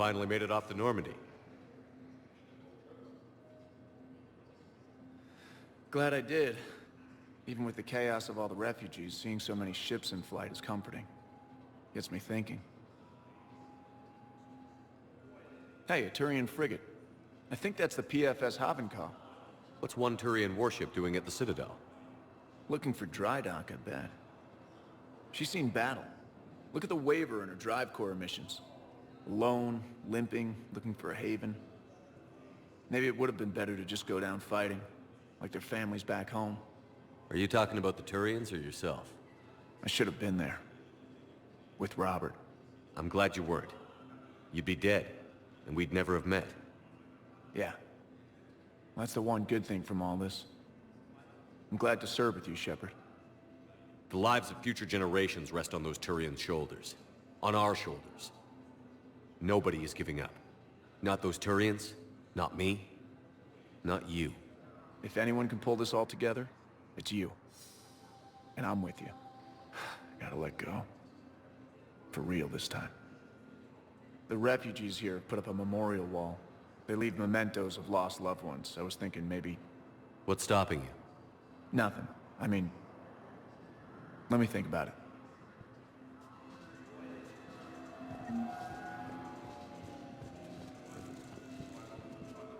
finally made it off to Normandy. Glad I did. Even with the chaos of all the refugees, seeing so many ships in flight is comforting. Gets me thinking. Hey, a Turian frigate. I think that's the PFS Havenkal. What's one Turian warship doing at the Citadel? Looking for dry dock, I bet. She's seen battle. Look at the waiver in her drive core emissions. Alone, limping, looking for a haven. Maybe it would have been better to just go down fighting, like their families back home. Are you talking about the Turians or yourself? I should have been there. With Robert. I'm glad you weren't. You'd be dead, and we'd never have met. Yeah. That's the one good thing from all this. I'm glad to serve with you, Shepard. The lives of future generations rest on those Turians' shoulders. On our shoulders. Nobody is giving up. Not those Turians, not me, not you. If anyone can pull this all together, it's you. And I'm with you. I gotta let go. For real this time. The refugees here have put up a memorial wall. They leave mementos of lost loved ones. I was thinking maybe... What's stopping you? Nothing. I mean... Let me think about it.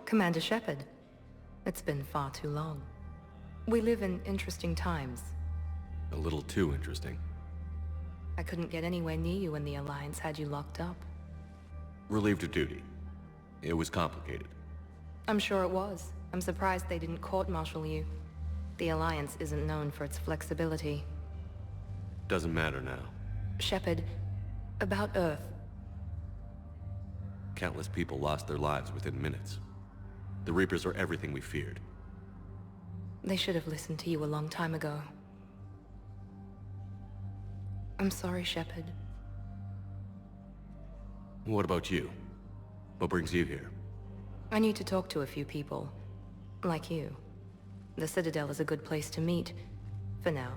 Commander Shepard, it's been far too long. We live in interesting times. A little too interesting. I couldn't get anywhere near you when the Alliance had you locked up. Relieved of duty. It was complicated. I'm sure it was. I'm surprised they didn't court-martial you. The Alliance isn't known for its flexibility. Doesn't matter now. Shepard, about Earth. Countless people lost their lives within minutes. The Reapers are everything we feared. They should have listened to you a long time ago. I'm sorry, Shepard. What about you? What brings you here? I need to talk to a few people. Like you. The Citadel is a good place to meet. For now.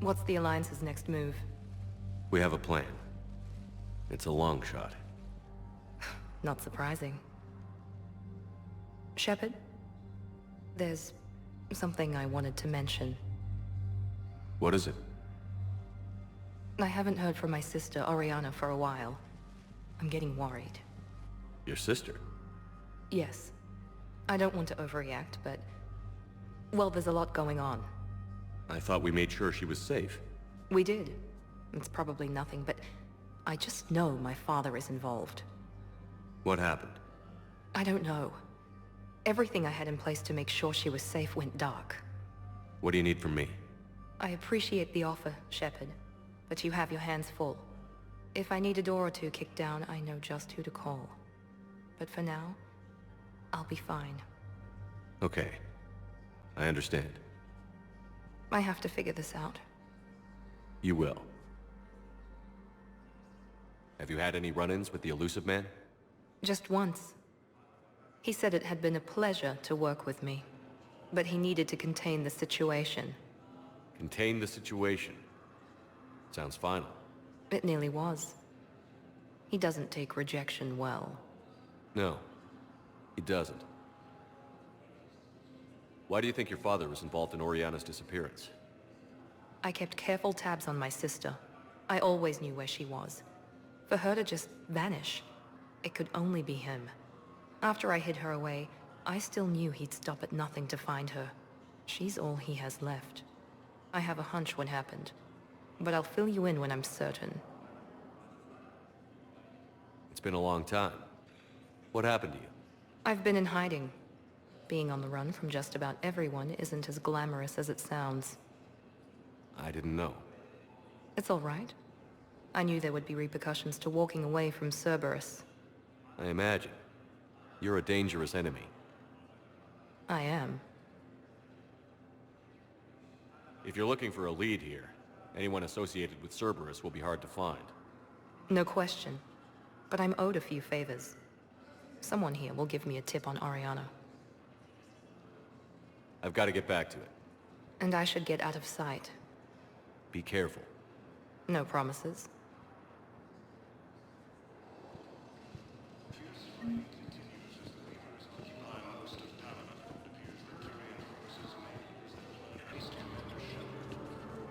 What's the Alliance's next move? We have a plan. It's a long shot. Not surprising. Shepard? There's something I wanted to mention. What is it? I haven't heard from my sister, Oriana, for a while. I'm getting worried. Your sister? Yes. I don't want to overreact, but... Well, there's a lot going on. I thought we made sure she was safe. We did. It's probably nothing, but... I just know my father is involved. What happened? I don't know. Everything I had in place to make sure she was safe went dark. What do you need from me? I appreciate the offer, Shepard, but you have your hands full. If I need a door or two kicked down, I know just who to call. But for now, I'll be fine. Okay. I understand. I have to figure this out. You will. Have you had any run-ins with the elusive man? Just once. He said it had been a pleasure to work with me, but he needed to contain the situation. Contain the situation. Sounds final. It nearly was. He doesn't take rejection well. No, he doesn't. Why do you think your father was involved in Oriana's disappearance? I kept careful tabs on my sister. I always knew where she was. For her to just vanish, it could only be him. After I hid her away, I still knew he'd stop at nothing to find her. She's all he has left. I have a hunch what happened, but I'll fill you in when I'm certain. It's been a long time. What happened to you? I've been in hiding. Being on the run from just about everyone isn't as glamorous as it sounds. I didn't know. It's all right. I knew there would be repercussions to walking away from Cerberus. I imagine. You're a dangerous enemy. I am. If you're looking for a lead here, anyone associated with Cerberus will be hard to find. No question. But I'm owed a few favors. Someone here will give me a tip on Oriana. I've got to get back to it. And I should get out of sight. Be careful. No promises.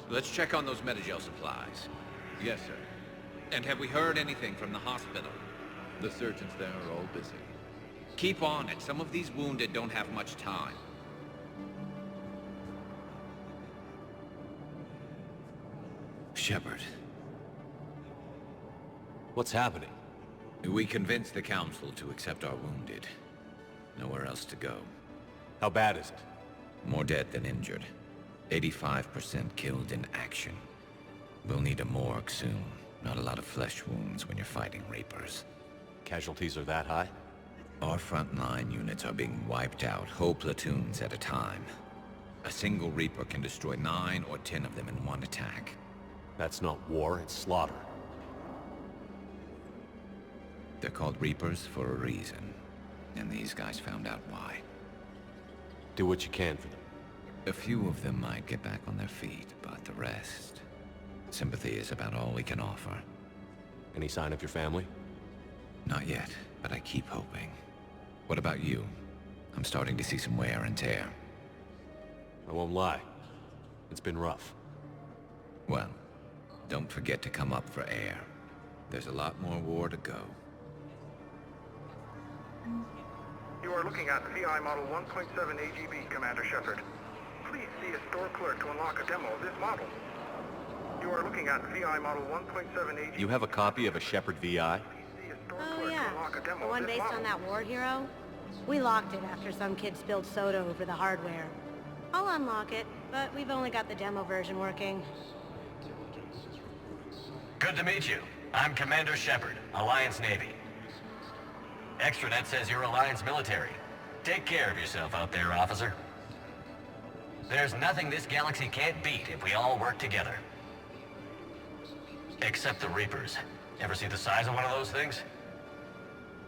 Let's check on those Metagel supplies. Yes, sir. And have we heard anything from the hospital? The surgeons there are all busy. Keep on it. Some of these wounded don't have much time. Shepard. What's happening? We convinced the Council to accept our wounded. Nowhere else to go. How bad is it? More dead than injured. 85% killed in action. We'll need a morgue soon. Not a lot of flesh wounds when you're fighting Reapers. Casualties are that high? Our frontline units are being wiped out, whole platoons at a time. A single Reaper can destroy 9 or 10 of them in one attack. That's not war, it's slaughter. They're called Reapers for a reason. And these guys found out why. Do what you can for them. A few of them might get back on their feet, but the rest... Sympathy is about all we can offer. Any sign of your family? Not yet, but I keep hoping. What about you? I'm starting to see some wear and tear. I won't lie. It's been rough. Well, don't forget to come up for air. There's a lot more war to go. You are looking at VI Model 1.7 AGB, Commander Shepard. Please see a store clerk to unlock a demo of this model. You are looking at VI Model 1.7 AGB. You have a copy of a Shepard VI? Oh yeah, the one based on that war hero? We locked it after some kid spilled soda over the hardware. I'll unlock it, but we've only got the demo version working. Good to meet you. I'm Commander Shepard, Alliance Navy. Extranet says you're Alliance military. Take care of yourself out there, officer. There's nothing this galaxy can't beat if we all work together. Except the Reapers. Ever see the size of one of those things?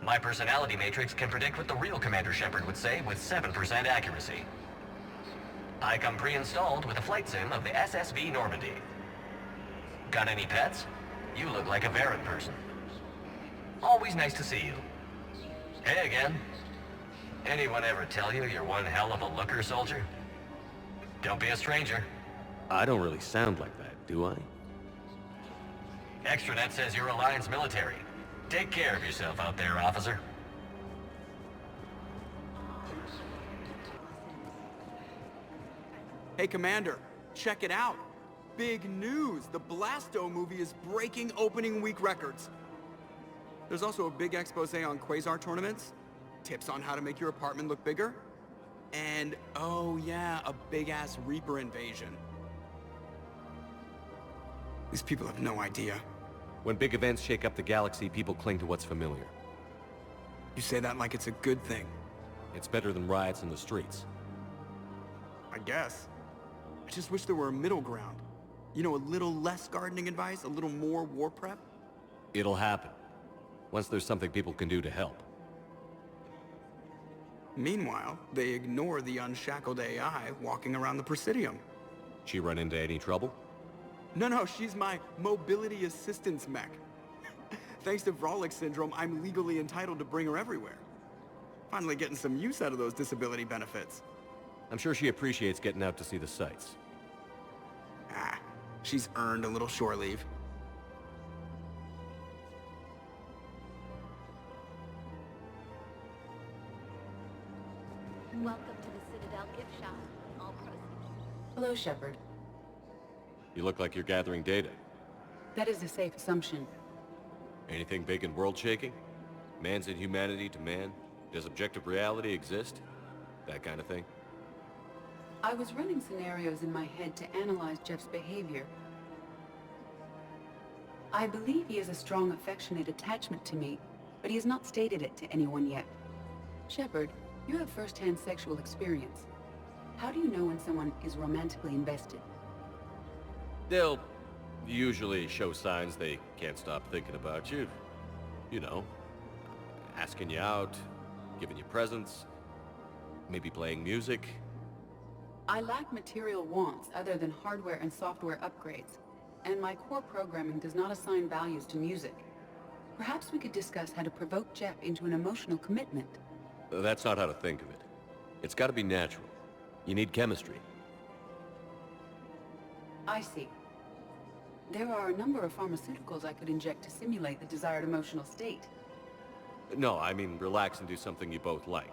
My personality matrix can predict what the real Commander Shepard would say with 7% accuracy. I come pre-installed with a flight sim of the SSV Normandy. Got any pets? You look like a Varren person. Always nice to see you. Hey again. Anyone ever tell you you're one hell of a looker, soldier? Don't be a stranger. I don't really sound like that, do I? Extranet says you're Alliance military. Take care of yourself out there, officer. Hey, Commander, check it out. Big news! The Blasto movie is breaking opening week records. There's also a big expose on Quasar tournaments, tips on how to make your apartment look bigger, and, oh yeah, a big-ass Reaper invasion. These people have no idea. When big events shake up the galaxy, people cling to what's familiar. You say that like it's a good thing. It's better than riots in the streets. I guess. I just wish there were a middle ground. You know, a little less gardening advice, a little more war prep. It'll happen. Once there's something people can do to help. Meanwhile, they ignore the unshackled AI walking around the Presidium. She run into any trouble? No, she's my mobility assistance mech. Thanks to Vrolic syndrome, I'm legally entitled to bring her everywhere. Finally getting some use out of those disability benefits. I'm sure she appreciates getting out to see the sights. Ah, she's earned a little shore leave. Welcome to the Citadel gift shop. All proceeds. Hello, Shepard. You look like you're gathering data. That is a safe assumption. Anything big and world-shaking? Man's inhumanity to man? Does objective reality exist? That kind of thing? I was running scenarios in my head to analyze Jeff's behavior. I believe he has a strong affectionate attachment to me, but he has not stated it to anyone yet. Shepard, you have first-hand sexual experience. How do you know when someone is romantically invested? They'll usually show signs they can't stop thinking about you. You know, asking you out, giving you presents, maybe playing music. I lack material wants other than hardware and software upgrades, and my core programming does not assign values to music. Perhaps we could discuss how to provoke Jeff into an emotional commitment. That's not how to think of it. It's got to be natural. You need chemistry. I see. There are a number of pharmaceuticals I could inject to simulate the desired emotional state. No, I mean relax and do something you both like.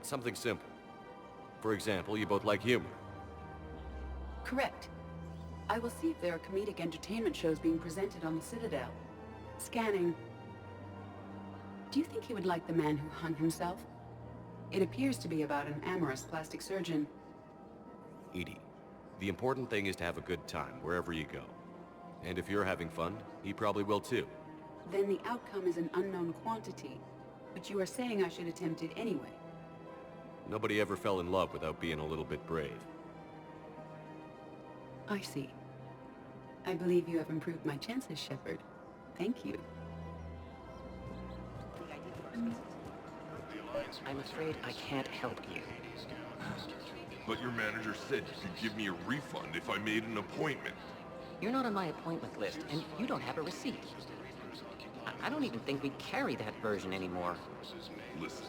Something simple. For example, you both like humor. Correct. I will see if there are comedic entertainment shows being presented on the Citadel. Scanning. Do you think he would like The Man Who Hung Himself? It appears to be about an amorous plastic surgeon. Edie, the important thing is to have a good time wherever you go. And if you're having fun, he probably will too. Then the outcome is an unknown quantity, but you are saying I should attempt it anyway. Nobody ever fell in love without being a little bit brave. I see. I believe you have improved my chances, Shepard. Thank you. I'm afraid I can't help you. But your manager said you could give me a refund if I made an appointment. You're not on my appointment list, and you don't have a receipt. I don't even think we carry that version anymore. Listen,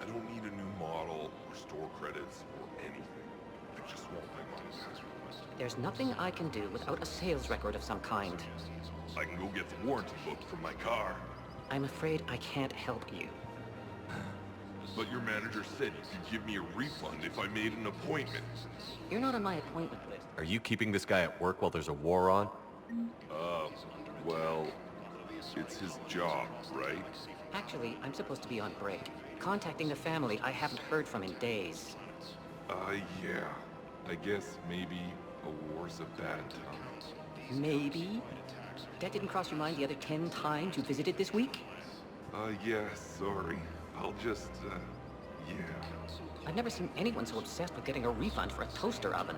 I don't need a new model or store credits or anything. I just want my money back. There's nothing I can do without a sales record of some kind. I can go get the warranty book from my car. I'm afraid I can't help you. But your manager said you could give me a refund if I made an appointment. You're not on my appointment list. Are you keeping this guy at work while there's a war on? Well, it's his job, right? Actually, I'm supposed to be on break. Contacting the family I haven't heard from in days. Yeah. I guess maybe a war's a bad time. Maybe? That didn't cross your mind the other 10 times you visited this week? Yeah, sorry. I'll just, yeah. I've never seen anyone so obsessed with getting a refund for a toaster oven.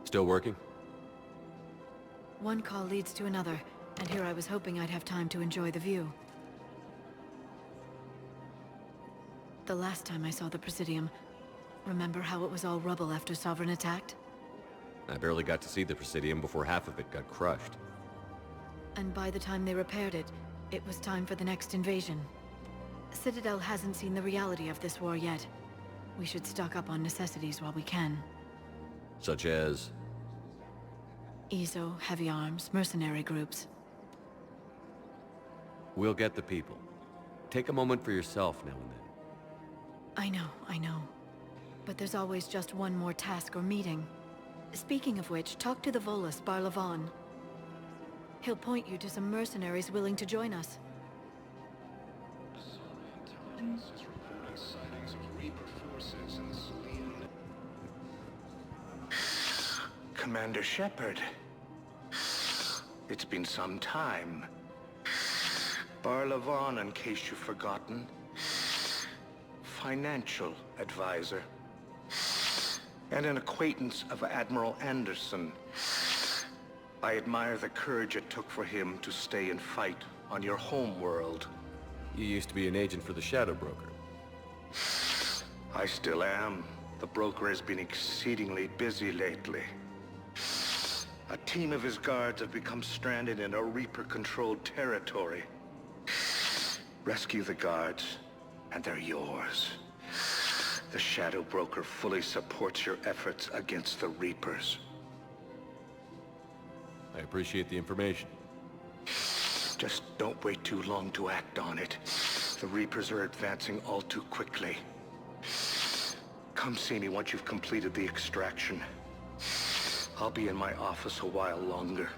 Still working? One call leads to another, and here I was hoping I'd have time to enjoy the view. The last time I saw the Presidium, remember how it was all rubble after Sovereign attacked? I barely got to see the Presidium before half of it got crushed. And by the time they repaired it, it was time for the next invasion. Citadel hasn't seen the reality of this war yet. We should stock up on necessities while we can. Such as? ESO, heavy arms, mercenary groups. We'll get the people. Take a moment for yourself now and then. I know. But there's always just one more task or meeting. Speaking of which, talk to the Volus, Barlavon. He'll point you to some mercenaries willing to join us. Commander Shepard. It's been some time. Barlavon, in case you've forgotten. Financial advisor. And an acquaintance of Admiral Anderson. I admire the courage it took for him to stay and fight on your home world. You used to be an agent for the Shadow Broker. I still am. The broker has been exceedingly busy lately. A team of his guards have become stranded in a Reaper-controlled territory. Rescue the guards, and they're yours. The Shadow Broker fully supports your efforts against the Reapers. I appreciate the information. Just don't wait too long to act on it. The Reapers are advancing all too quickly. Come see me once you've completed the extraction. I'll be in my office a while longer.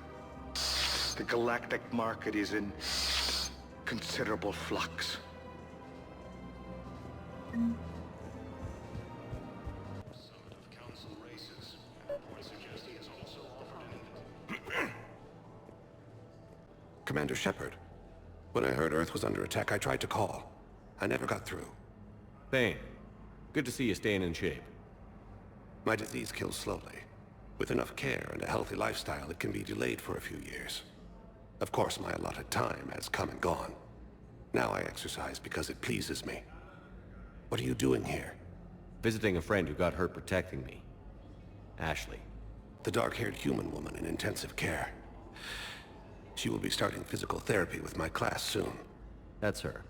The galactic market is in considerable flux. Commander Shepard. When I heard Earth was under attack, I tried to call. I never got through. Thane, good to see you staying in shape. My disease kills slowly. With enough care and a healthy lifestyle, it can be delayed for a few years. Of course, my allotted time has come and gone. Now I exercise because it pleases me. What are you doing here? Visiting a friend who got hurt protecting me. Ashley. The dark-haired human woman in intensive care. She will be starting physical therapy with my class soon. That's her.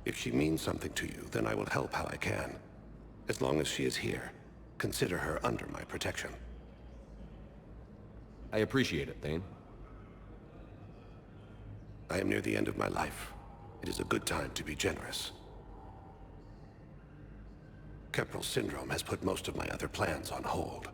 If she means something to you, then I will help how I can. As long as she is here, consider her under my protection. I appreciate it, Thane. I am near the end of my life. It is a good time to be generous. Keprel syndrome has put most of my other plans on hold.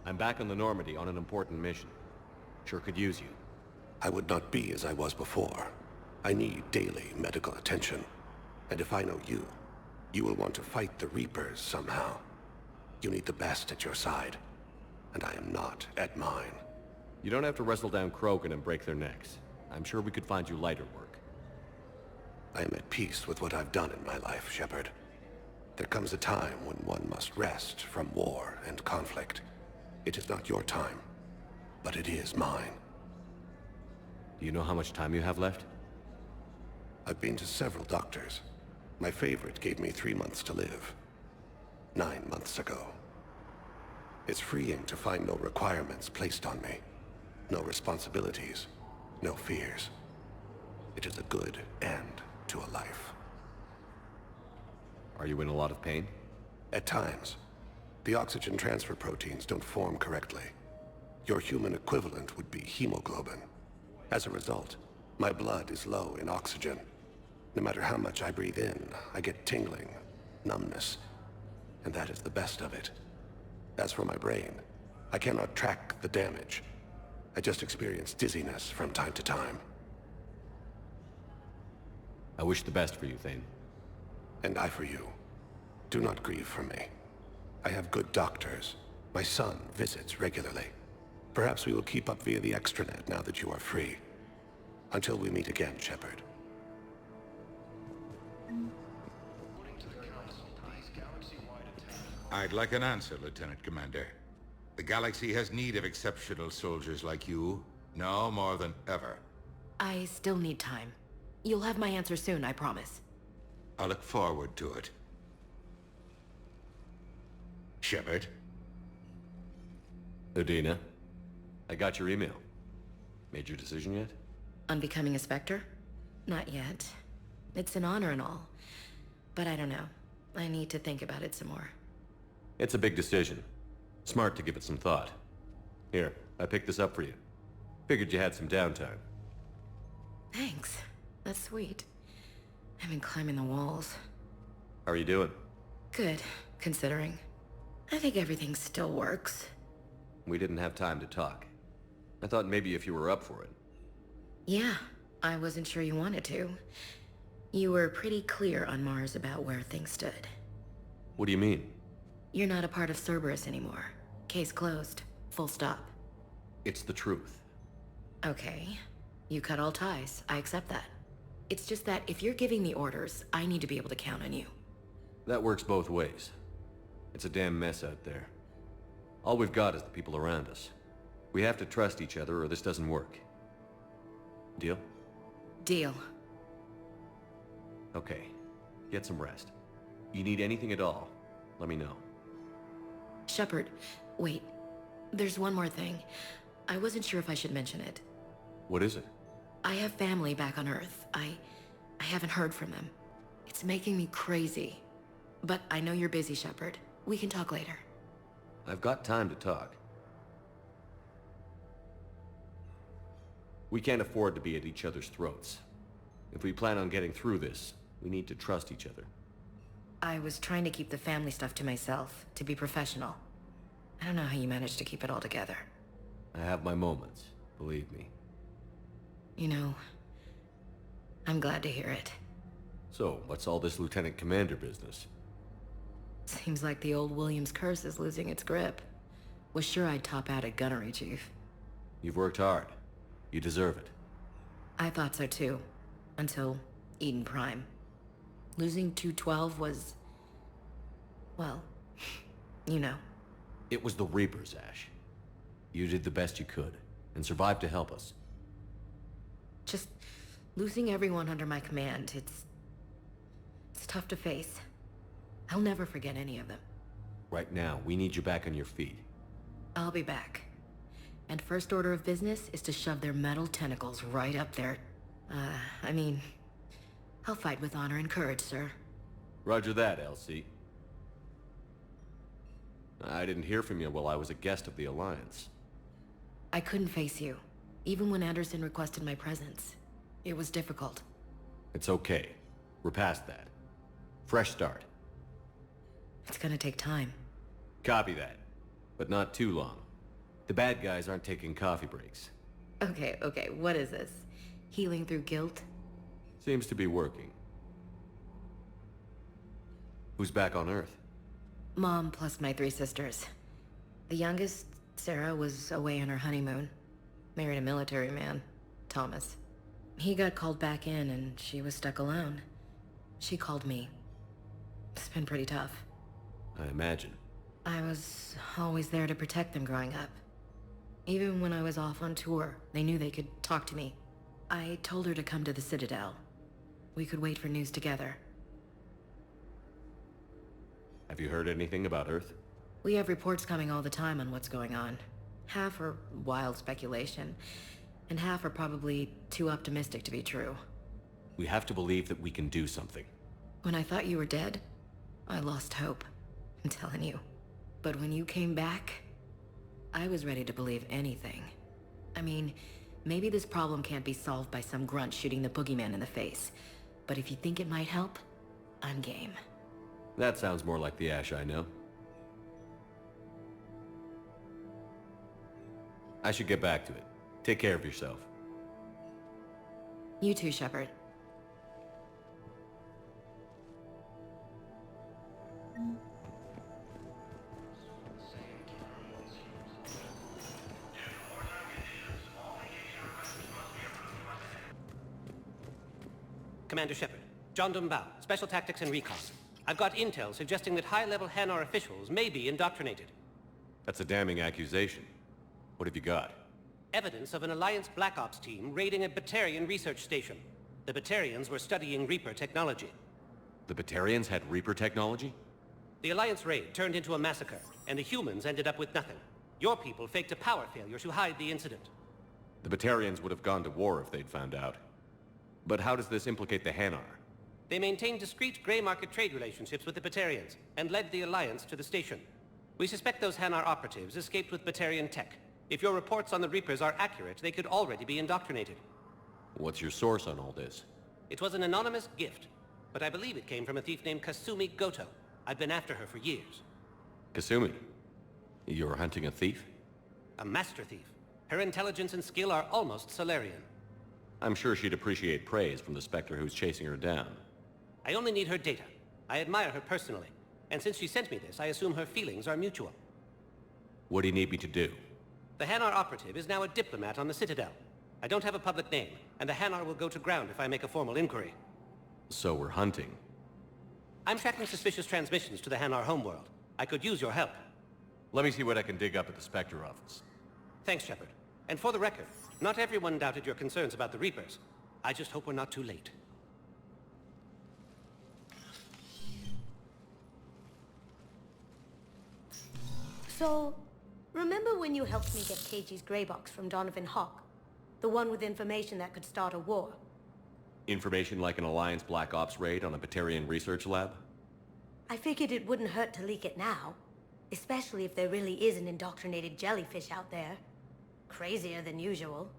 I'm back on the Normandy on an important mission. Sure could use you. I would not be as I was before. I need daily medical attention. And if I know you, you will want to fight the Reapers somehow. You need the best at your side, and I am not at mine. You don't have to wrestle down Krogan and break their necks. I'm sure we could find you lighter work. I am at peace with what I've done in my life, Shepard. There comes a time when one must rest from war and conflict. It is not your time, but it is mine. Do you know how much time you have left? I've been to several doctors. My favorite gave me 3 months to live. 9 months ago. It's freeing to find no requirements placed on me. No responsibilities. No fears. It is a good end to a life. Are you in a lot of pain? At times. The oxygen transfer proteins don't form correctly. Your human equivalent would be hemoglobin. As a result, my blood is low in oxygen. No matter how much I breathe in, I get tingling, numbness, and that is the best of it. As for my brain, I cannot track the damage. I just experience dizziness from time to time. I wish the best for you, Thane. And I for you. Do not grieve for me. I have good doctors. My son visits regularly. Perhaps we will keep up via the extranet now that you are free. Until we meet again, Shepard. I'd like an answer, Lieutenant Commander. The galaxy has need of exceptional soldiers like you, now more than ever. I still need time. You'll have my answer soon, I promise. I look forward to it. Shepard? Udina, I got your email. Made your decision yet? On becoming a Spectre? Not yet. It's an honor and all. But I don't know. I need to think about it some more. It's a big decision. Smart to give it some thought. Here, I picked this up for you. Figured you had some downtime. Thanks. That's sweet. I've been climbing the walls. How are you doing? Good, considering. I think everything still works. We didn't have time to talk. I thought maybe if you were up for it. Yeah, I wasn't sure you wanted to. You were pretty clear on Mars about where things stood. What do you mean? You're not a part of Cerberus anymore. Case closed. Full stop. It's the truth. Okay. You cut all ties. I accept that. It's just that if you're giving me orders, I need to be able to count on you. That works both ways. It's a damn mess out there. All we've got is the people around us. We have to trust each other or this doesn't work. Deal? Deal. Okay. Get some rest. You need anything at all, let me know. Shepard, wait. There's one more thing. I wasn't sure if I should mention it. What is it? I have family back on Earth. I haven't heard from them. It's making me crazy. But I know you're busy, Shepard. We can talk later. I've got time to talk. We can't afford to be at each other's throats. If we plan on getting through this, we need to trust each other. I was trying to keep the family stuff to myself, to be professional. I don't know how you managed to keep it all together. I have my moments, believe me. You know, I'm glad to hear it. So, what's all this Lieutenant Commander business? Seems like the old Williams curse is losing its grip. Was sure I'd top out at gunnery, Chief. You've worked hard. You deserve it. I thought so too. Until Eden Prime. Losing 212 was... well, you know. It was the Reapers, Ash. You did the best you could, and survived to help us. Just Losing everyone under my command, it's tough to face. I'll never forget any of them. Right now, we need you back on your feet. I'll be back. And first order of business is to shove their metal tentacles right up there. I mean, I'll fight with honor and courage, sir. Roger that, Elsie. I didn't hear from you while I was a guest of the Alliance. I couldn't face you, even when Anderson requested my presence. It was difficult. It's okay. We're past that. Fresh start. It's gonna take time. Copy that. But not too long. The bad guys aren't taking coffee breaks. Okay, what is this? Healing through guilt? Seems to be working. Who's back on Earth? Mom plus my 3 sisters. The youngest, Sarah, was away on her honeymoon. Married a military man, Thomas. He got called back in and she was stuck alone. She called me. It's been pretty tough. I imagine. I was always there to protect them growing up. Even when I was off on tour, they knew they could talk to me. I told her to come to the Citadel. We could wait for news together. Have you heard anything about Earth? We have reports coming all the time on what's going on. Half are wild speculation, and half are probably too optimistic to be true. We have to believe that we can do something. When I thought you were dead, I lost hope. I'm telling you. But when you came back, I was ready to believe anything. I mean, maybe this problem can't be solved by some grunt shooting the boogeyman in the face. But if you think it might help, I'm game. That sounds more like the Ash I know. I should get back to it. Take care of yourself. You too, Shepard. Commander Shepard, John Dumbao, Special Tactics and Recon. I've got intel suggesting that high-level Hanar officials may be indoctrinated. That's a damning accusation. What have you got? Evidence of an Alliance Black Ops team raiding a Batarian research station. The Batarians were studying Reaper technology. The Batarians had Reaper technology? The Alliance raid turned into a massacre, and the humans ended up with nothing. Your people faked a power failure to hide the incident. The Batarians would have gone to war if they'd found out. But how does this implicate the Hanar? They maintained discreet gray market trade relationships with the Batarians, and led the Alliance to the station. We suspect those Hanar operatives escaped with Batarian tech. If your reports on the Reapers are accurate, they could already be indoctrinated. What's your source on all this? It was an anonymous gift, but I believe it came from a thief named Kasumi Goto. I've been after her for years. Kasumi? You're hunting a thief? A master thief. Her intelligence and skill are almost Solarian. I'm sure she'd appreciate praise from the Spectre who's chasing her down. I only need her data. I admire her personally. And since she sent me this, I assume her feelings are mutual. What do you need me to do? The Hanar operative is now a diplomat on the Citadel. I don't have a public name, and the Hanar will go to ground if I make a formal inquiry. So we're hunting. I'm tracking suspicious transmissions to the Hanar homeworld. I could use your help. Let me see what I can dig up at the Spectre office. Thanks, Shepard. And for the record, not everyone doubted your concerns about the Reapers. I just hope we're not too late. So, remember when you helped me get KG's grey box from Donovan Hawk? The one with information that could start a war? Information like an Alliance Black Ops raid on a Batarian research lab? I figured it wouldn't hurt to leak it now. Especially if there really is an indoctrinated jellyfish out there. Crazier than usual.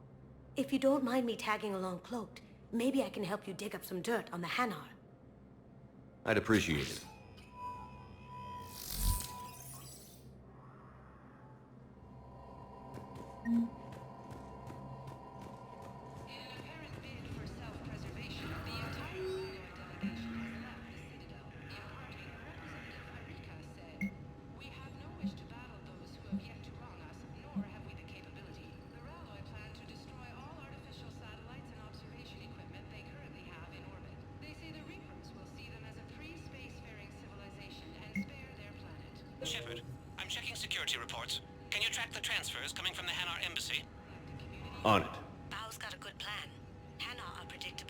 If you don't mind me tagging along cloaked, maybe I can help you dig up some dirt on the Hanar. I'd appreciate it. Shepard, I'm checking security reports. Can you track the transfers coming from the Hanar embassy? On it. Bao's got a good plan. Hanar are predictable.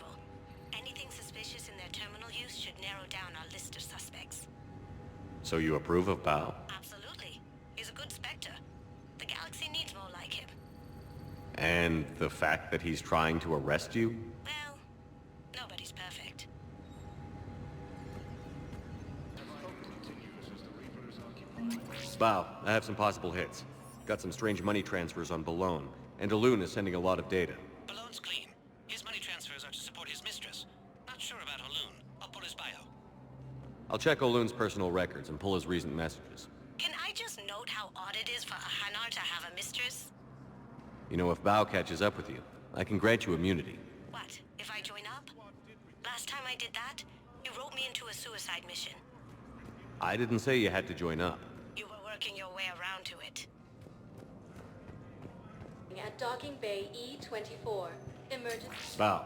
suspicious in their terminal use should narrow down our list of suspects. So you approve of Bao? Absolutely. He's a good Spectre. The galaxy needs more like him. And the fact that he's trying to arrest you? Well, nobody's perfect. Bao, I have some possible hits. Got some strange money transfers on Balone, and Alun is sending a lot of data. Balone's clean. His money transfers are to support his mistress. Not sure about Alun. I'll pull his bio. I'll check Olun's personal records and pull his recent messages. Can I just note how odd it is for a Hanar to have a mistress? You know, if Bao catches up with you, I can grant you immunity. What, if I join up? Last time I did that, you wrote me into a suicide mission. I didn't say you had to join up. You were working your way around to it. At docking bay E24. Emergency. Bao,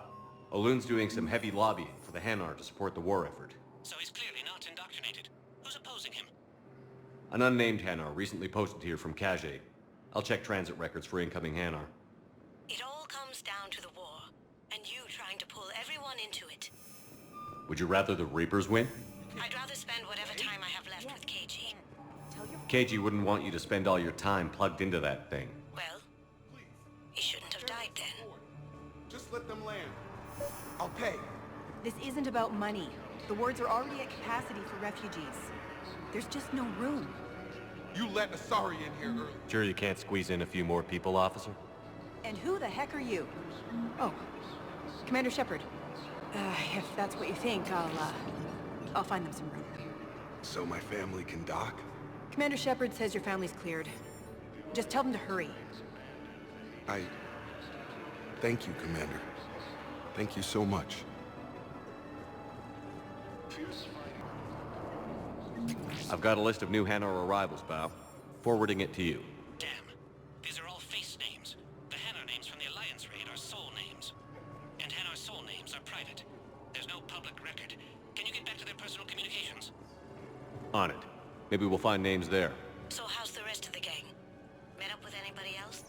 Olun's doing some heavy lobbying for the Hanar to support the war effort. So he's clearly not indoctrinated. Who's opposing him? An unnamed Hanar recently posted here from Kage. I'll check transit records for incoming Hanar. It all comes down to the war, and you trying to pull everyone into it. Would you rather the Reapers win? I'd rather spend whatever time I have left with KG. KG wouldn't want you to spend all your time plugged into that thing. Well, he shouldn't have died then. Just let them land. I'll pay. This isn't about money. The wards are already at capacity for refugees. There's just no room. You let Asari in here early. Sure you can't squeeze in a few more people, officer? And who the heck are you? Oh, Commander Shepard. If that's what you think, I'll find them some room. So my family can dock? Commander Shepard says your family's cleared. Just tell them to hurry. Thank you, Commander. Thank you so much. I've got a list of new Hanar arrivals, Bao. Forwarding it to you. Damn. These are all face names. The Hanar names from the Alliance raid are soul names. And Hanar soul names are private. There's no public record. Can you get back to their personal communications? On it. Maybe we'll find names there. So how's the rest of the gang? Met up with anybody else?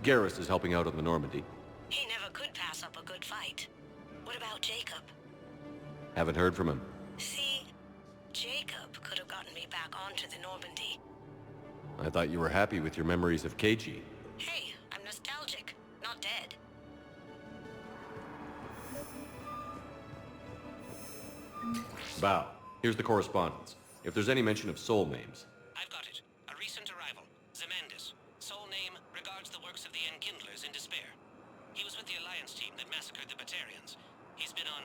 Garrus is helping out on the Normandy. He never could pass up a good fight. What about Jacob? Haven't heard from him. See, Jacob could have gotten me back onto the Normandy. I thought you were happy with your memories of KG. Hey, I'm nostalgic, not dead. Bao, here's the correspondence. If there's any mention of soul names. I've got it. A recent arrival. Zemandis. Soul name regards the works of the Enkindlers in despair. He was with the Alliance team that massacred the Batarians. He's been on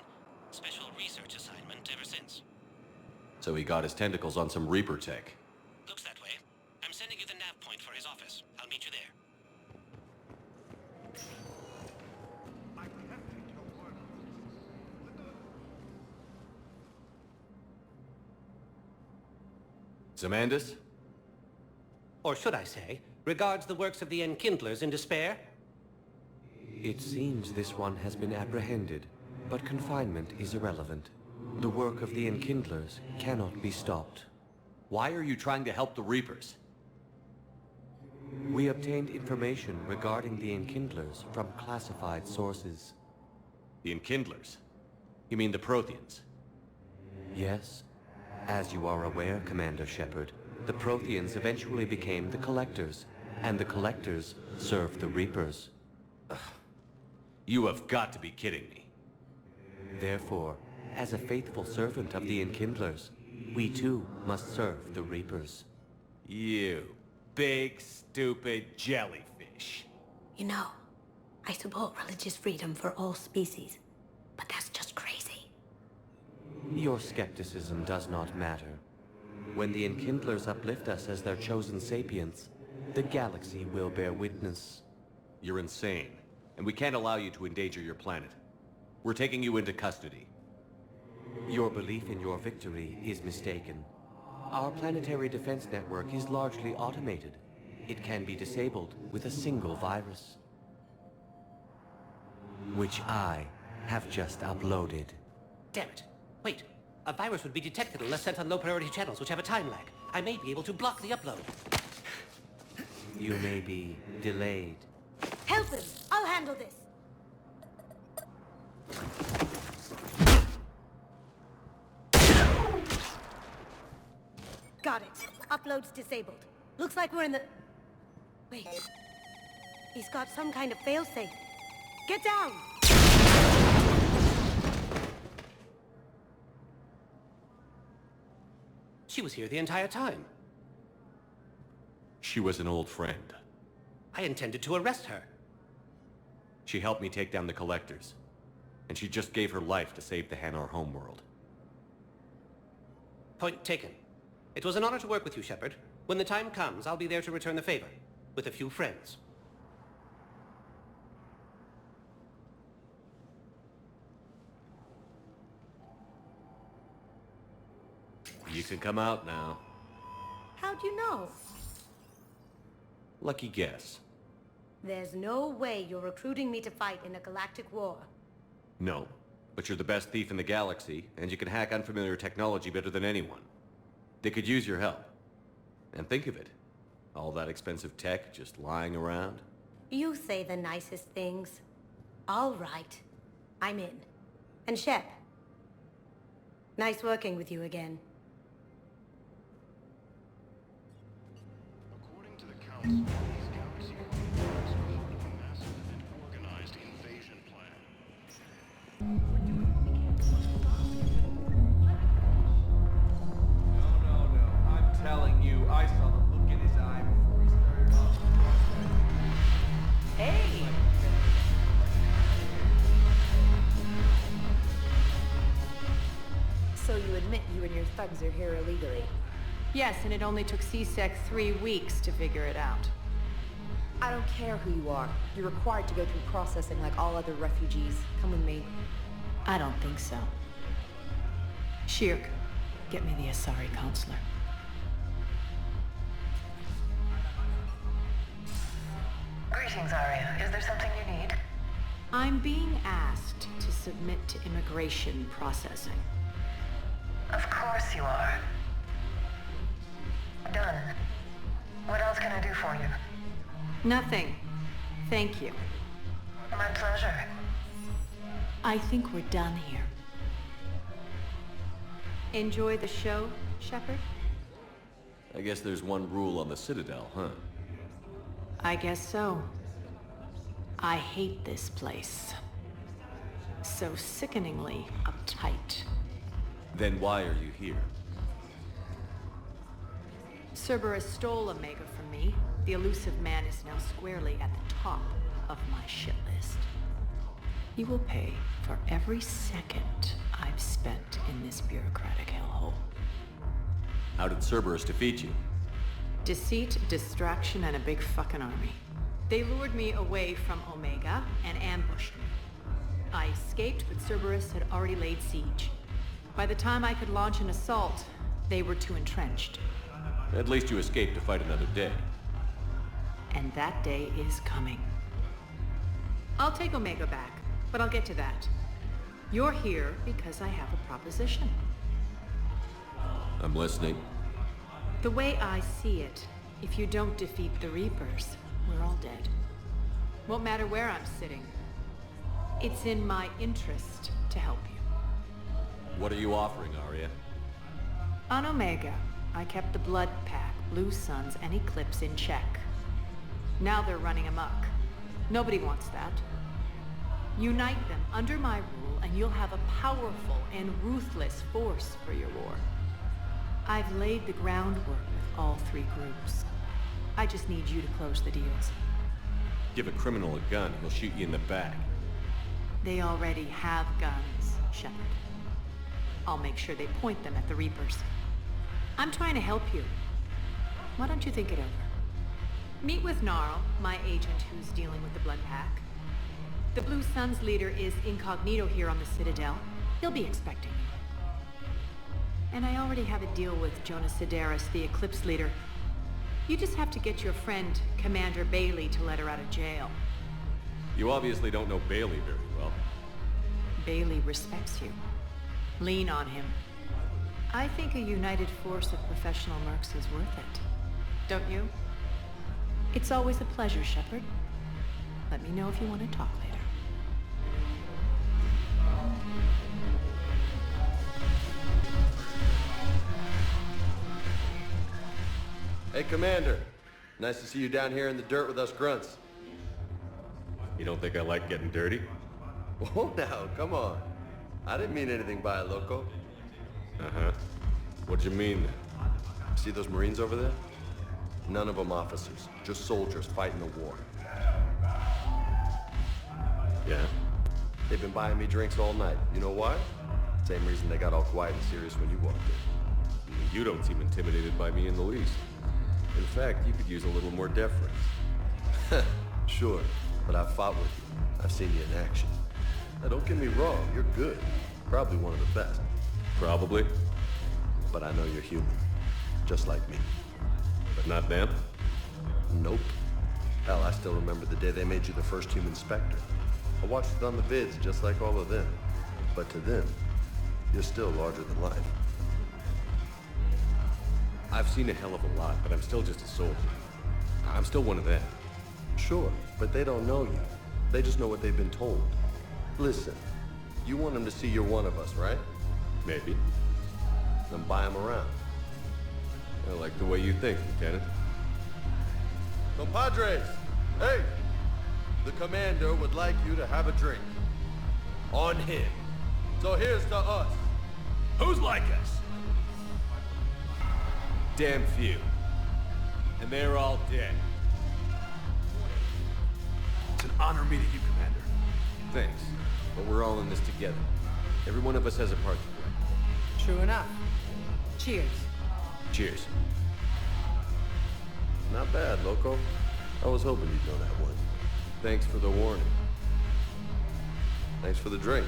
special research assignment ever since. So he got his tentacles on some Reaper tech. Looks that way. I'm sending you the nav point for his office. I'll meet you there. Zemandis? Or should I say, regards the works of the Enkindlers in despair? It seems this one has been apprehended, but confinement is irrelevant. The work of the Enkindlers cannot be stopped. Why are you trying to help the Reapers? We obtained information regarding the Enkindlers from classified sources. The Enkindlers? You mean the Protheans? Yes. As you are aware, Commander Shepard, the Protheans eventually became the Collectors, and the Collectors served the Reapers. Ugh. You have got to be kidding me. Therefore, as a faithful servant of the Enkindlers, we too must serve the Reapers. You big, stupid jellyfish. You know, I support religious freedom for all species, but that's just crazy. Your skepticism does not matter. When the Enkindlers uplift us as their chosen sapients, the galaxy will bear witness. You're insane, and we can't allow you to endanger your planet. We're taking you into custody. Your belief in your victory is mistaken. Our planetary defense network is largely automated. It can be disabled with a single virus, which I have just uploaded. Damn it. Wait. A virus would be detected unless sent on low-priority channels, which have a time lag. I may be able to block the upload. You may be delayed. Help him! I'll handle this! Got it. Upload's disabled. Looks like we're in the... Wait. He's got some kind of failsafe. Get down! She was here the entire time. She was an old friend. I intended to arrest her. She helped me take down the Collectors. And she just gave her life to save the Hanar homeworld. Point taken. It was an honor to work with you, Shepard. When the time comes, I'll be there to return the favor. With a few friends. You can come out now. How'd you know? Lucky guess. There's no way you're recruiting me to fight in a galactic war. No, but you're the best thief in the galaxy, and you can hack unfamiliar technology better than anyone. They could use your help. And think of it. All that expensive tech just lying around. You say the nicest things. All right. I'm in. And Shep. Nice working with you again. According to the Council, these galaxy warlords are holding a massive and organized invasion plan. No. I'm telling you, I saw the look in his eye before he started off. Hey! So you admit you and your thugs are here illegally? Yes, and it only took CSEC 3 weeks to figure it out. I don't care who you are. You're required to go through processing like all other refugees. Come with me. I don't think so. Shirk, get me the Asari counselor. Greetings, Arya. Is there something you need? I'm being asked to submit to immigration processing. Of course you are. Done. What else can I do for you? Nothing. Thank you. My pleasure. I think we're done here. Enjoy the show, Shepard? I guess there's one rule on the Citadel, huh? I guess so. I hate this place. So sickeningly uptight. Then why are you here? Cerberus stole Omega from me. The elusive man is now squarely at the top of my shit list. He will pay for every second I've spent in this bureaucratic hellhole. How did Cerberus defeat you? Deceit, distraction, and a big fucking army. They lured me away from Omega and ambushed me. I escaped, but Cerberus had already laid siege. By the time I could launch an assault, they were too entrenched. At least you escaped to fight another day. And that day is coming. I'll take Omega back, but I'll get to that. You're here because I have a proposition. I'm listening. The way I see it, if you don't defeat the Reapers, we're all dead. Won't matter where I'm sitting. It's in my interest to help you. What are you offering, Arya? On Omega, I kept the Blood Pack, Blue Suns, and Eclipse in check. Now they're running amok. Nobody wants that. Unite them under my rule, and you'll have a powerful and ruthless force for your war. I've laid the groundwork with all 3 groups. I just need you to close the deals. Give a criminal a gun, he'll shoot you in the back. They already have guns, Shepard. I'll make sure they point them at the Reapers. I'm trying to help you. Why don't you think it over? Meet with Gnarl, my agent who's dealing with the Blood Pack. The Blue Suns leader is incognito here on the Citadel. He'll be expecting you. And I already have a deal with Jonas Sidaris, the Eclipse leader. You just have to get your friend, Commander Bailey, to let her out of jail. You obviously don't know Bailey very well. Bailey respects you. Lean on him. I think a united force of professional mercs is worth it. Don't you? It's always a pleasure, Shepard. Let me know if you want to talk later. Hey, Commander. Nice to see you down here in the dirt with us grunts. You don't think I like getting dirty? Oh, now, come on. I didn't mean anything by it, loco. Uh-huh. What'd you mean then? See those Marines over there? None of them officers, just soldiers fighting the war. Yeah? They've been buying me drinks all night. You know why? Same reason they got all quiet and serious when you walked in. You don't seem intimidated by me in the least. In fact, you could use a little more deference. Sure, but I've fought with you. I've seen you in action. Now, don't get me wrong, you're good. Probably one of the best. Probably. But I know you're human. Just like me. But not them? Nope. Hell, I still remember the day they made you the first human Spectre. I watched it on the vids just like all of them. But to them, you're still larger than life. I've seen a hell of a lot, but I'm still just a soldier. I'm still one of them. Sure, but they don't know you. They just know what they've been told. Listen, you want them to see you're one of us, right? Maybe. Then buy them around. I like the way you think, Lieutenant. Compadres! Hey! The commander would like you to have a drink. On him. So here's to us. Who's like us? Damn few. And they're all dead. It's an honor meeting you, Commander. Thanks. But we're all in this together. Every one of us has a part to play. True enough. Cheers. Cheers. Not bad, loco. I was hoping you'd know that one. Thanks for the warning. Thanks for the drink.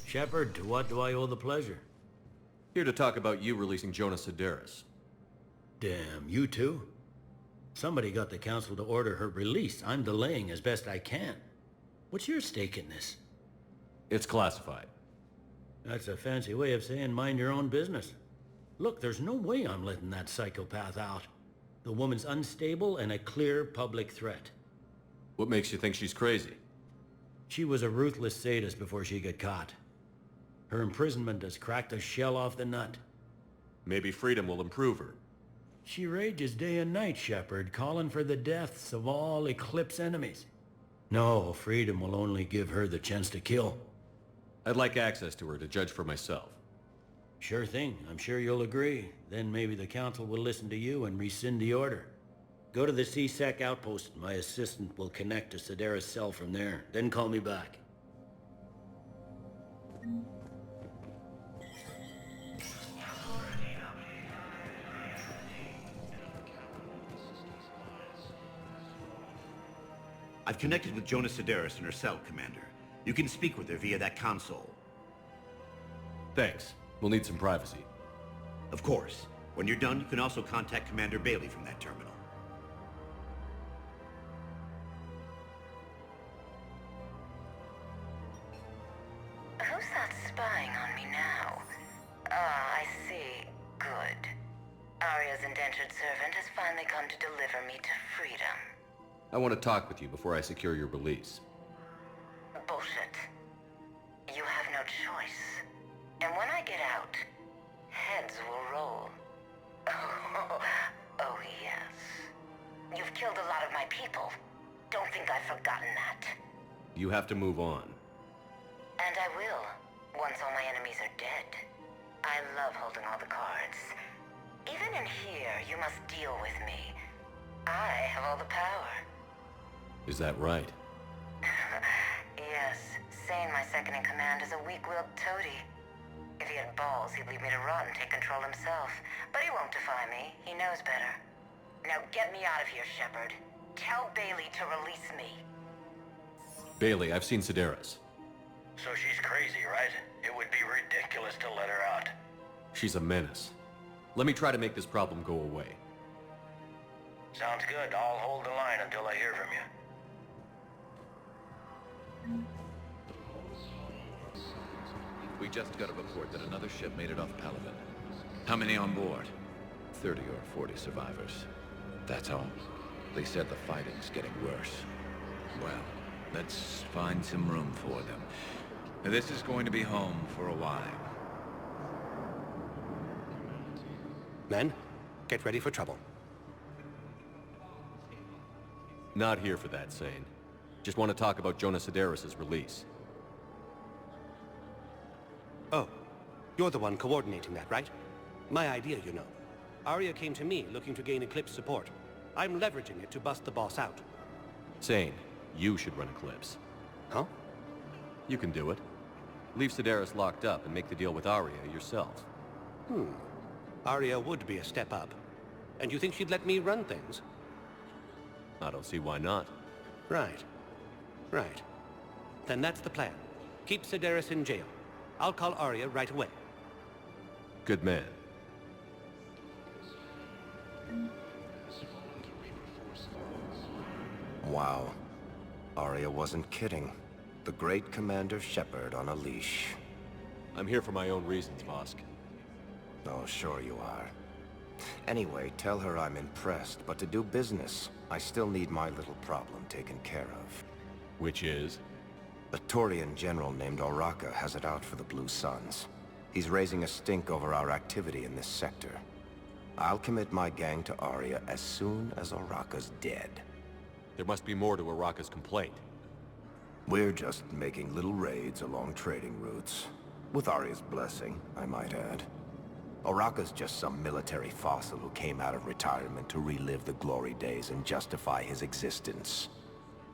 Shepard, to what do I owe the pleasure? Here to talk about you releasing Jonas Sedaris. Damn, you too? Somebody got the council to order her release. I'm delaying as best I can. What's your stake in this? It's classified. That's a fancy way of saying mind your own business. Look, there's no way I'm letting that psychopath out. The woman's unstable and a clear public threat. What makes you think she's crazy? She was a ruthless sadist before she got caught. Her imprisonment has cracked the shell off the nut. Maybe freedom will improve her. She rages day and night, Shepard, calling for the deaths of all Eclipse enemies. No, freedom will only give her the chance to kill. I'd like access to her to judge for myself. Sure thing. I'm sure you'll agree. Then maybe the council will listen to you and rescind the order. Go to the C-Sec outpost. My assistant will connect to Sedaris' cell from there. Then call me back. I've connected with Jonas Sedaris in her cell, Commander. You can speak with her via that console. Thanks. We'll need some privacy. Of course. When you're done, you can also contact Commander Bailey from that terminal. Who's that spying on me now? Ah, I see. Good. Arya's indentured servant has finally come to deliver me to freedom. I want to talk with you before I secure your release. Bullshit. You have no choice. And when I get out, heads will roll. Oh yes. You've killed a lot of my people. Don't think I've forgotten that. You have to move on. And I will, once all my enemies are dead. I love holding all the cards. Even in here, you must deal with me. I have all the power. Is that right? Yes, Sane, my second-in-command, is a weak-willed toady. If he had balls, he'd leave me to rot and take control himself. But he won't defy me. He knows better. Now get me out of here, Shepard. Tell Bailey to release me. Bailey, I've seen Sedaris. So she's crazy, right? It would be ridiculous to let her out. She's a menace. Let me try to make this problem go away. Sounds good. I'll hold the line until I hear from you. We just got a report that another ship made it off Palaven. How many on board? 30 or 40 survivors. That's all. They said the fighting's getting worse. Well, let's find some room for them. This is going to be home for a while. Men, get ready for trouble. Not here for that, Sane. Just want to talk about Jonas Sedaris' release. Oh, you're the one coordinating that, right? My idea, you know. Arya came to me looking to gain Eclipse support. I'm leveraging it to bust the boss out. Sane, you should run Eclipse. Huh? You can do it. Leave Sedaris locked up and make the deal with Arya yourself. Arya would be a step up. And you think she'd let me run things? I don't see why not. Right. Right. Then that's the plan. Keep Sedaris in jail. I'll call Arya right away. Good man. Wow. Arya wasn't kidding. The great Commander Shepard on a leash. I'm here for my own reasons, Vosk. Oh, sure you are. Anyway, tell her I'm impressed, but to do business, I still need my little problem taken care of. Which is? A Turian general named Oraka has it out for the Blue Suns. He's raising a stink over our activity in this sector. I'll commit my gang to Arya as soon as Oraka's dead. There must be more to Oraka's complaint. We're just making little raids along trading routes. With Arya's blessing, I might add. Oraka's just some military fossil who came out of retirement to relive the glory days and justify his existence.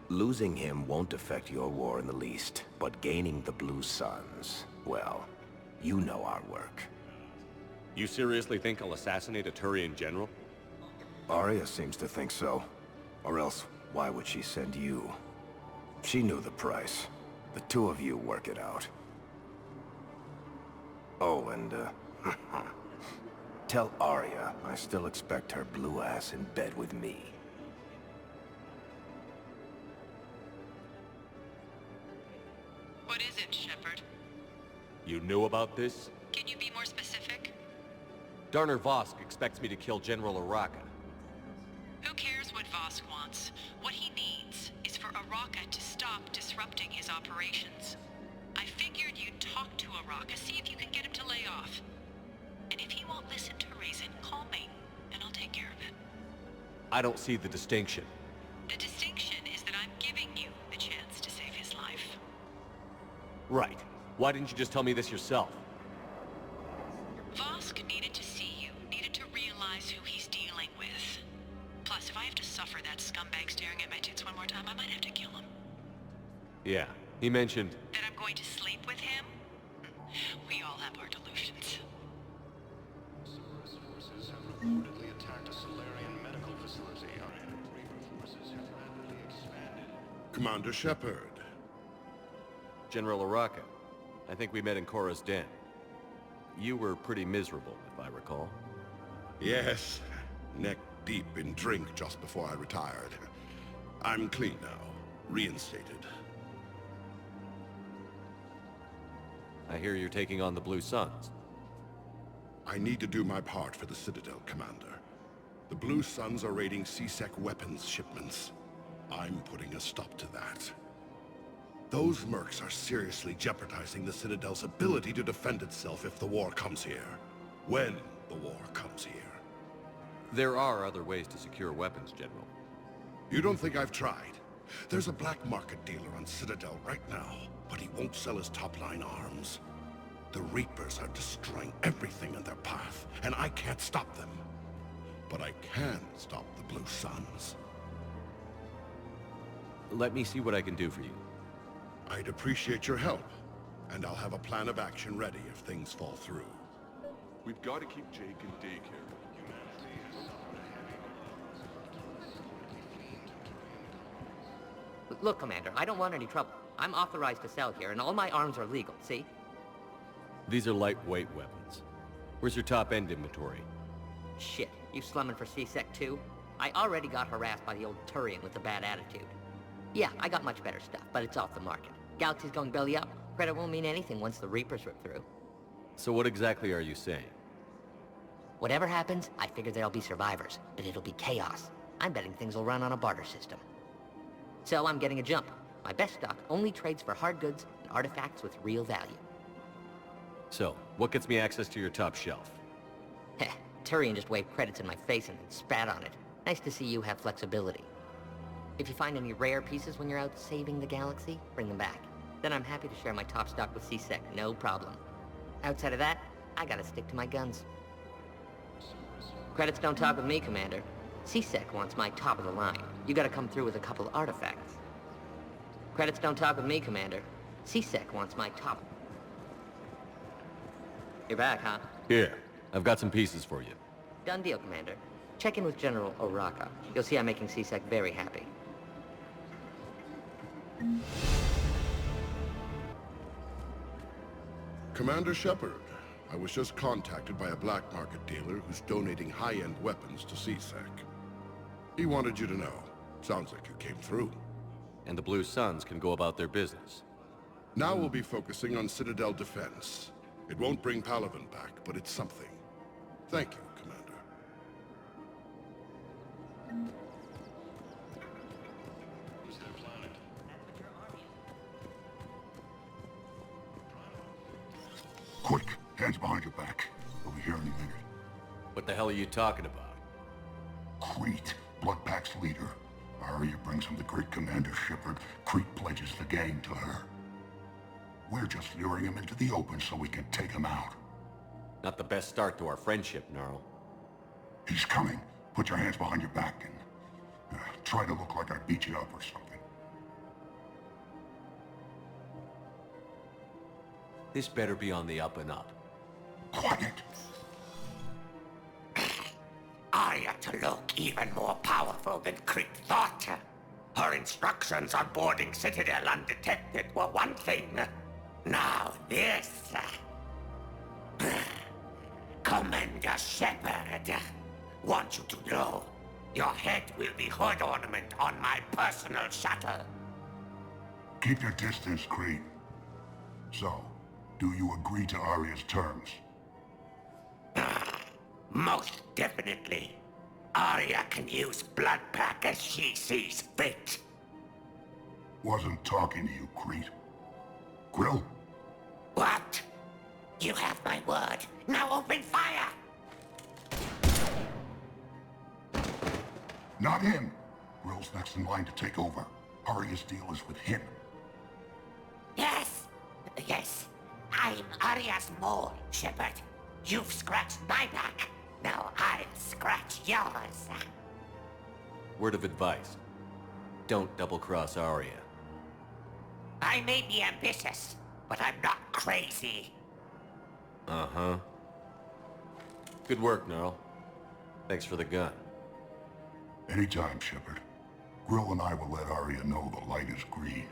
Losing him won't affect your war in the least, but gaining the Blue Suns, well, you know our work. You seriously think I'll assassinate a Turian general? Arya seems to think so. Or else, why would she send you? She knew the price. The two of you work it out. Oh, and, tell Arya I still expect her blue ass in bed with me. What is it, Shepard? You knew about this? Can you be more specific? Darner Vosk expects me to kill General Oraka. Who cares what Vosk wants? What he needs is for Oraka to stop disrupting his operations. I figured you'd talk to Oraka, see if you can get him to lay off. And if he won't listen to reason, call me, and I'll take care of it. I don't see the distinction. The distinction is that I'm giving you the chance to save his life. Right. Why didn't you just tell me this yourself? Vosk needed to see you, needed to realize who he's dealing with. Plus, if I have to suffer that scumbag staring at my tits one more time, I might have to kill him. Yeah, he mentioned... That I'm going to sleep with him? We all have our delusions. Cerberus forces have reportedly attacked a Solarian medical facility. Reaper forces have rapidly expanded. Commander Shepard. General Oraka. I think we met in Korra's den. You were pretty miserable, if I recall. Yes, neck deep in drink just before I retired. I'm clean now, reinstated. I hear you're taking on the Blue Suns. I need to do my part for the Citadel, Commander. The Blue Suns are raiding C-Sec weapons shipments. I'm putting a stop to that. Those mercs are seriously jeopardizing the Citadel's ability to defend itself if the war comes here. When the war comes here. There are other ways to secure weapons, General. You don't think I've tried? There's a black market dealer on Citadel right now, but he won't sell his top-line arms. The Reapers are destroying everything in their path, and I can't stop them. But I can stop the Blue Suns. Let me see what I can do for you. I'd appreciate your help, and I'll have a plan of action ready if things fall through. We've got to keep Jake in daycare. Look, Commander, I don't want any trouble. I'm authorized to sell here, and all my arms are legal, see? These are lightweight weapons. Where's your top-end inventory? Shit, you slumming for C-Sec too? I already got harassed by the old Turian with a bad attitude. Yeah, I got much better stuff, but it's off the market. Galaxy's going belly up. Credit won't mean anything once the Reapers rip through. So what exactly are you saying? Whatever happens, I figure there'll be survivors, but it'll be chaos. I'm betting things will run on a barter system. So I'm getting a jump. My best stock only trades for hard goods and artifacts with real value. So, what gets me access to your top shelf? Heh, Turian just waved credits in my face and then spat on it. Nice to see you have flexibility. If you find any rare pieces when you're out saving the galaxy, bring them back. Then I'm happy to share my top stock with C-Sec, no problem. Outside of that, I gotta stick to my guns. Credits don't talk with me, Commander. C-Sec wants my top of the line. You gotta come through with a couple artifacts. Credits don't talk with me, Commander. C-Sec wants my top... You're back, huh? Here, I've got some pieces for you. Done deal, Commander. Check in with General Oraka. You'll see I'm making C-Sec very happy. Commander Shepard, I was just contacted by a black market dealer who's donating high-end weapons to C-Sec. He wanted you to know. Sounds like you came through. And the Blue Suns can go about their business. Now we'll be focusing on Citadel defense. It won't bring Palaven back, but it's something. Thank you, Commander. Who's their planet? Quick, hands behind your back. We'll be here any minute. What the hell are you talking about? Crete, Bloodpack's leader. Arya brings him the great Commander Shepard. Crete pledges the gang to her. We're just luring him into the open so we can take him out. Not the best start to our friendship, Gnarl. He's coming. Put your hands behind your back and try to look like I beat you up or something. This better be on the up and up. Quiet. Arya to look even more powerful than Crete thought. Her instructions on boarding Citadel undetected were one thing. Now this... Commander Shepard, want you to know, your head will be hood ornament on my personal shuttle. Keep your distance, Crete. So, do you agree to Arya's terms? Most definitely. Arya can use Bloodpack as she sees fit. Wasn't talking to you, Crete. Grill? What? You have my word. Now open fire! Not him. Grill's next in line to take over. Arya's deal is with him. Yes. Yes. I'm Arya's mole, Shepard. You've scratched my back. Now I'll scratch yours. Word of advice. Don't double-cross Arya. I may be ambitious, but I'm not crazy. Uh-huh. Good work, Gnarl. Thanks for the gun. Anytime, Shepard. Grill and I will let Arya know the light is green.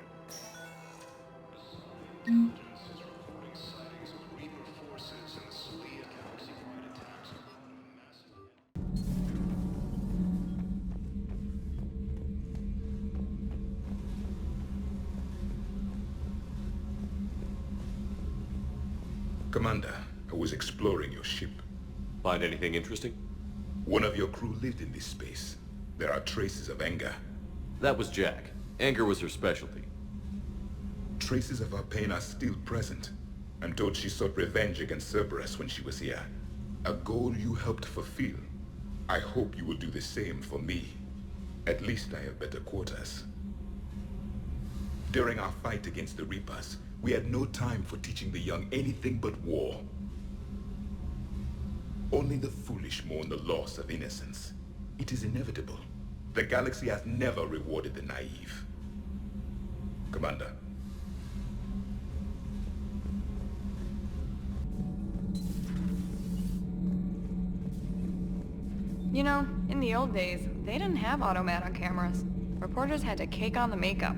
Commander, I was exploring your ship. Find anything interesting? One of your crew lived in this space. There are traces of anger. That was Jack. Anger was her specialty. Traces of her pain are still present. I'm told she sought revenge against Cerberus when she was here. A goal you helped fulfill. I hope you will do the same for me. At least I have better quarters. During our fight against the Reapers, we had no time for teaching the young anything but war. Only the foolish mourn the loss of innocence. It is inevitable. The galaxy has never rewarded the naive. Commander. You know, in the old days, they didn't have automat on cameras. Reporters had to cake on the makeup.